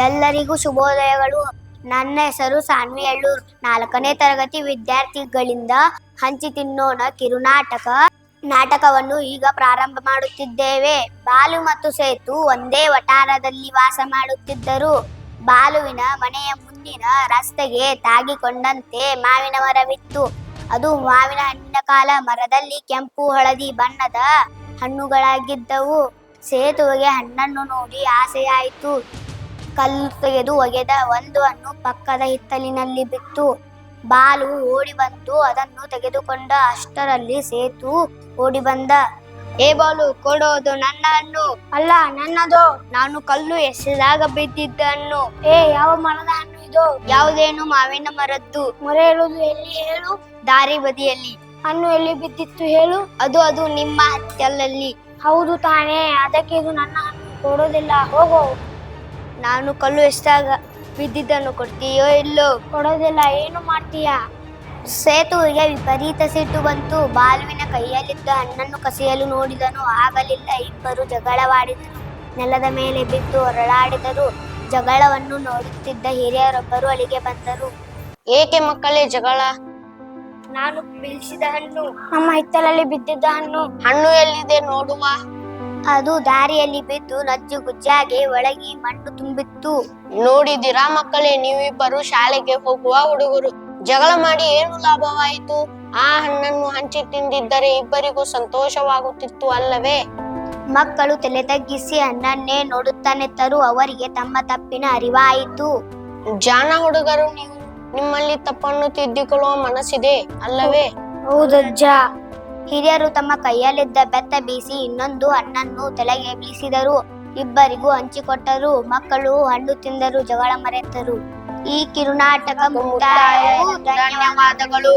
ಎಲ್ಲರಿಗೂ ಶುಭೋದಯಗಳು. ನನ್ನ ಹೆಸರು ಸಾನ್ವಿ ಎಳ್ಳೂರ್. 4ನೇ ತರಗತಿ ವಿದ್ಯಾರ್ಥಿಗಳಿಂದ ಹಂಚಿ ತಿನ್ನೋಣ ಕಿರುನಾಟಕ ನಾಟಕವನ್ನು ಈಗ ಪ್ರಾರಂಭ ಮಾಡುತ್ತಿದ್ದೇವೆ. ಬಾಲು ಮತ್ತು ಸೇತು ಒಂದೇ ವಟಾರದಲ್ಲಿ ವಾಸ ಮಾಡುತ್ತಿದ್ದರು. ಬಾಲುವಿನ ಮನೆಯ ಮುಂದಿನ ರಸ್ತೆಗೆ ತಾಗಿಕೊಂಡಂತೆ ಮಾವಿನ ಮರವಿತ್ತು. ಅದು ಮಾವಿನ ಹಣ್ಣಿನ ಕಾಲ. ಮರದಲ್ಲಿ ಕೆಂಪು ಹಳದಿ ಬಣ್ಣದ ಹಣ್ಣುಗಳಾಗಿದ್ದವು. ಸೇತುವೆಗೆ ಹಣ್ಣನ್ನು ನೋಡಿ ಆಸೆಯಾಯಿತು. ಕಲ್ಲು ತೆಗೆದು ಒಗೆದ ಒಂದು ಹಣ್ಣು ಪಕ್ಕದ ಹಿತ್ತಲಿನಲ್ಲಿ ಬಿತ್ತು. ಬಾಲು ಓಡಿ ಬಂದು ಅದನ್ನು ತೆಗೆದುಕೊಂಡ. ಅಷ್ಟರಲ್ಲಿ ಸೇತು ಓಡಿ ಬಂದ. ಏ ಬಾಲು, ಕೊಡೋದು ನನ್ನ ಹಣ್ಣು. ಅಲ್ಲ, ನನ್ನದು. ನಾನು ಕಲ್ಲು ಎಸೆದಾಗ ಬಿದ್ದಿದ್ದ ಹಣ್ಣು. ಯಾವ ಮರದ ಹಣ್ಣು ಇದು? ಯಾವುದೇನು, ಮಾವಿನ ಮರದ್ದು. ಮರ ಇರುವುದು ಎಲ್ಲಿ ಹೇಳು? ದಾರಿ ಬದಿಯಲ್ಲಿ. ಹಣ್ಣು ಎಲ್ಲಿ ಬಿದ್ದಿತ್ತು ಹೇಳು? ಅದು ನಿಮ್ಮ ಹಿತ್ತಲಲ್ಲಿ. ಹೌದು ತಾನೇ, ಅದಕ್ಕೆ ಇದು ನನ್ನ ಹಣ್ಣು. ಕೊಡೋದಿಲ್ಲ, ಹೋಗೋ. ನಾನು ಕಲ್ಲು ಎಷ್ಟಾಗ ಬಿದ್ದಿದ್ದನ್ನು ಕೊಡ್ತೀಯೋ ಇಲ್ಲೋ? ಕೊಡೋದಿಲ್ಲ. ಏನು ಮಾಡ್ತೀಯಾ? ಸೇತುವೆಗೆ ವಿಪರೀತ ಸಿಟ್ಟು ಬಂತು. ಬಾಲುವಿನ ಕೈಯಲ್ಲಿದ್ದ ಹಣ್ಣನ್ನು ಕಸಿಯಲು ನೋಡಿದನು. ಆಗಲಿಲ್ಲ. ಇಬ್ಬರು ಜಗಳವಾಡಿದರು. ನೆಲದ ಮೇಲೆ ಬಿದ್ದು ಹೊರಳಾಡಿದರು. ಜಗಳವನ್ನು ನೋಡುತ್ತಿದ್ದ ಹಿರಿಯರೊಬ್ಬರು ಅಲ್ಲಿಗೆ ಬಂದರು. ಏಕೆ ಮಕ್ಕಳೇ ಜಗಳ? ನಾನು ಬೀಳಿಸಿದ ಹಣ್ಣು. ನಮ್ಮ ಹಿತ್ತಲಲ್ಲಿ ಬಿದ್ದಿದ್ದ ಹಣ್ಣು. ಹಣ್ಣು ಎಲ್ಲಿದೆ ನೋಡುವ. ಅದು ದಾರಿಯಲ್ಲಿ ಬಿದ್ದು ನಜ್ಜು ಗುಜ್ಜಾಗಿ ಒಳಗಿ ಮಣ್ಣು ತುಂಬಿತ್ತು. ನೋಡಿದಿರಾ ಮಕ್ಕಳೇ, ನೀವಿಬ್ಬರು ಶಾಲೆಗೆ ಹೋಗುವ ಹುಡುಗರು. ಜಗಳ ಮಾಡಿ ಏನು ಲಾಭವಾಯಿತು? ಆ ಹಣ್ಣನ್ನು ಹಂಚಿ ತಿಂದಿದ್ದರೆ ಇಬ್ಬರಿಗೂ ಸಂತೋಷವಾಗುತ್ತಿತ್ತು ಅಲ್ಲವೇ? ಮಕ್ಕಳು ತಲೆ ತಗ್ಗಿಸಿ ಹಣ್ಣನ್ನೇ ನೋಡುತ್ತಾ ನಿಂತರು. ಅವರಿಗೆ ತಮ್ಮ ತಪ್ಪಿನ ಅರಿವಾಯಿತು. ಜಾಣ ಹುಡುಗರು ನೀವು. ನಿಮ್ಮಲ್ಲಿ ತಪ್ಪನ್ನು ತಿದ್ದಿಕೊಳ್ಳುವ ಮನಸ್ಸಿದೆ ಅಲ್ಲವೇ? ಹೌದಜ್ಜ. ಹಿರಿಯರು ತಮ್ಮ ಕೈಯಲ್ಲಿದ್ದ ಬೆತ್ತ ಬೀಸಿ ಇನ್ನೊಂದು ಹಣ್ಣನ್ನು ತಲೆಗೆ ಬೀಸಿದರು. ಇಬ್ಬರಿಗೂ ಹಂಚಿಕೊಟ್ಟರು. ಮಕ್ಕಳು ಹಣ್ಣು ತಿಂದರು, ಜಗಳ ಮರೆತರು. ಈ ಕಿರುನಾಟಕ ಮುಕ್ತಾಯ. ಧನ್ಯವಾದಗಳು.